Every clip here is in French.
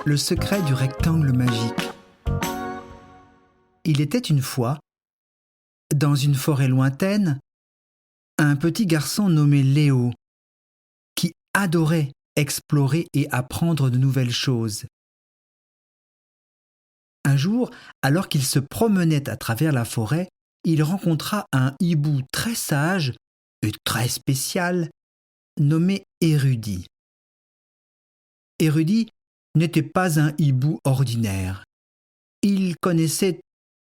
Le secret du rectangle magique. Il était une fois, dans une forêt lointaine, un petit garçon nommé Léo, qui adorait explorer et apprendre de nouvelles choses. Un jour, alors qu'il se promenait à travers la forêt, il rencontra un hibou très sage et très spécial, nommé Érudit. Érudit n'était pas un hibou ordinaire. Il connaissait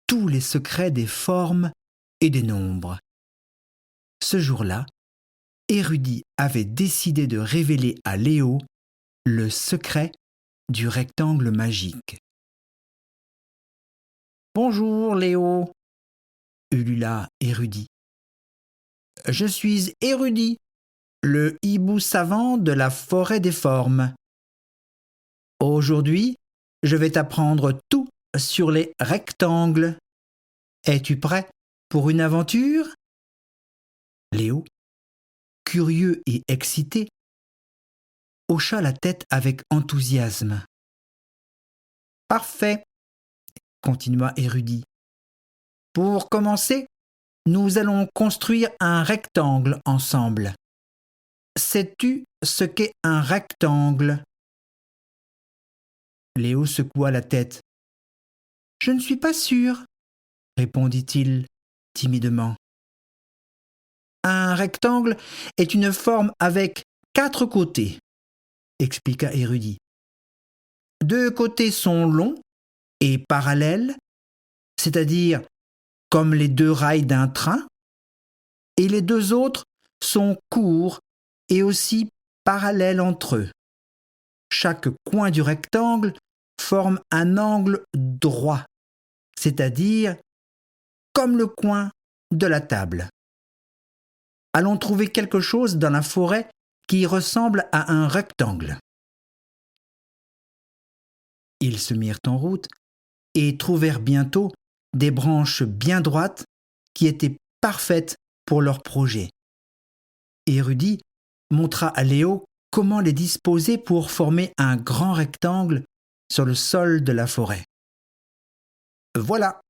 tous les secrets des formes et des nombres. Ce jour-là, Érudit avait décidé de révéler à Léo le secret du rectangle magique. « Bonjour Léo » ulula Érudit. « Je suis Érudit, le hibou savant de la forêt des formes. Aujourd'hui, je vais t'apprendre tout sur les rectangles. Es-tu prêt pour une aventure ?» Léo, curieux et excité, hocha la tête avec enthousiasme. « Parfait !» continua Érudit. « Pour commencer, nous allons construire un rectangle ensemble. Sais-tu ce qu'est un rectangle ?» Léo secoua la tête. « Je ne suis pas sûr, » répondit-il timidement. « Un rectangle est une forme avec 4 côtés, » expliqua Érudit. « 2 côtés sont longs et parallèles, c'est-à-dire comme les 2 rails d'un train, et les 2 autres sont courts et aussi parallèles entre eux. Chaque coin du rectangle forme un angle droit, c'est-à-dire comme le coin de la table. Allons trouver quelque chose dans la forêt qui ressemble à un rectangle. » Ils se mirent en route et trouvèrent bientôt des branches bien droites qui étaient parfaites pour leur projet. Érudit montra à Léo comment les disposer pour former un grand rectangle sur le sol de la forêt. « Voilà,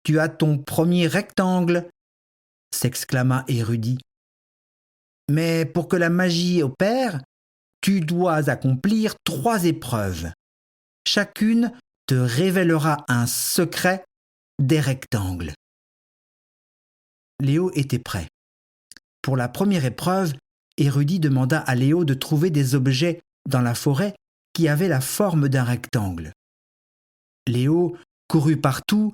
tu as ton premier rectangle !» s'exclama Érudit. « Mais pour que la magie opère, tu dois accomplir 3 épreuves. Chacune te révélera un secret des rectangles. » Léo était prêt. Pour la première épreuve, Érudit demanda à Léo de trouver des objets dans la forêt qui avaient la forme d'un rectangle. Léo courut partout,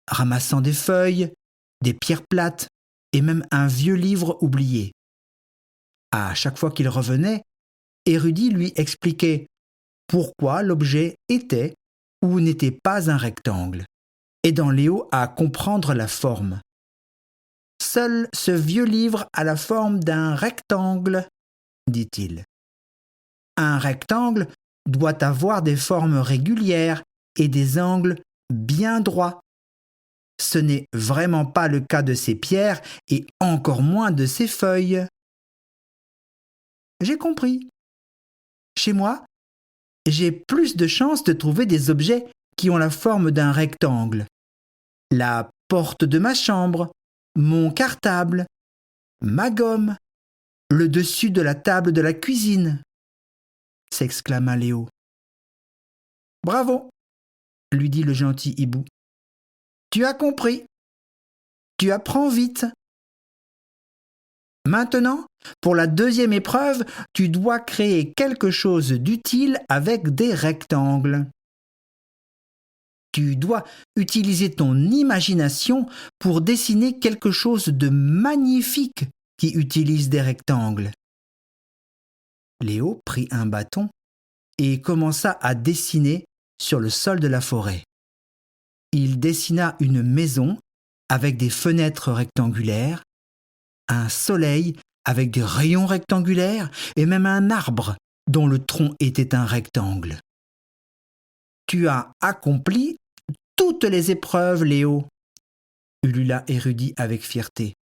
ramassant des feuilles, des pierres plates et même un vieux livre oublié. À chaque fois qu'il revenait, Érudit lui expliquait pourquoi l'objet était ou n'était pas un rectangle, aidant Léo à comprendre la forme. « Seul ce vieux livre a la forme d'un rectangle, » dit-il. « Un rectangle doit avoir des formes régulières et des angles bien droits. Ce n'est vraiment pas le cas de ces pierres et encore moins de ces feuilles. » J'ai compris. Chez moi, j'ai plus de chances de trouver des objets qui ont la forme d'un rectangle. La porte de ma chambre, mon cartable, ma gomme, le dessus de la table de la cuisine, s'exclama Léo. Bravo, lui dit le gentil hibou. Tu as compris. Tu apprends vite. Maintenant, pour la deuxième épreuve, tu dois créer quelque chose d'utile avec des rectangles. Tu dois utiliser ton imagination pour dessiner quelque chose de magnifique qui utilise des rectangles. Léo prit un bâton et commença à dessiner sur le sol de la forêt. Il dessina une maison avec des fenêtres rectangulaires, un soleil avec des rayons rectangulaires et même un arbre dont le tronc était un rectangle. Tu as accompli toutes les épreuves, Léo, ulula Érudit avec fierté.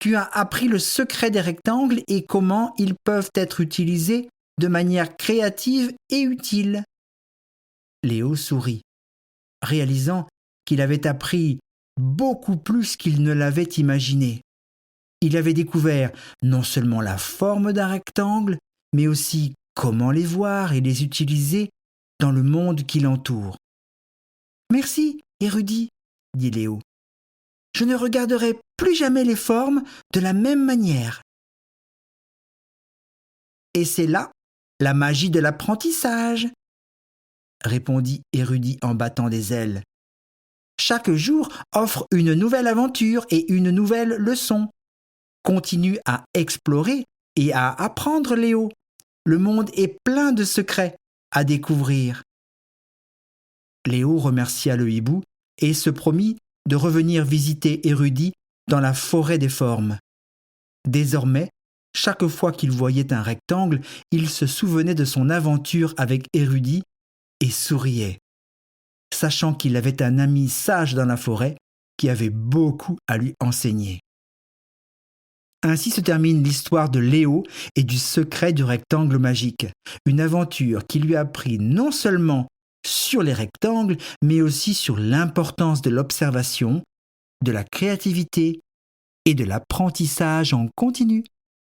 Tu as appris le secret des rectangles et comment ils peuvent être utilisés de manière créative et utile. Léo sourit, réalisant qu'il avait appris beaucoup plus qu'il ne l'avait imaginé. Il avait découvert non seulement la forme d'un rectangle, mais aussi comment les voir et les utiliser dans le monde qui l'entoure. « Merci, érudit, » dit Léo. « Je ne regarderai plus jamais les formes de la même manière. » Et c'est là la magie de l'apprentissage, répondit Érudit en battant des ailes. Chaque jour offre une nouvelle aventure et une nouvelle leçon. Continue à explorer et à apprendre, Léo. Le monde est plein de secrets à découvrir. Léo remercia le hibou et se promit de revenir visiter Érudit dans la forêt des formes. Désormais, chaque fois qu'il voyait un rectangle, il se souvenait de son aventure avec Érudit et souriait, sachant qu'il avait un ami sage dans la forêt qui avait beaucoup à lui enseigner. Ainsi se termine l'histoire de Léo et du secret du rectangle magique, une aventure qui lui a appris non seulement sur les rectangles, mais aussi sur l'importance de l'observation, de la créativité et de l'apprentissage en continu.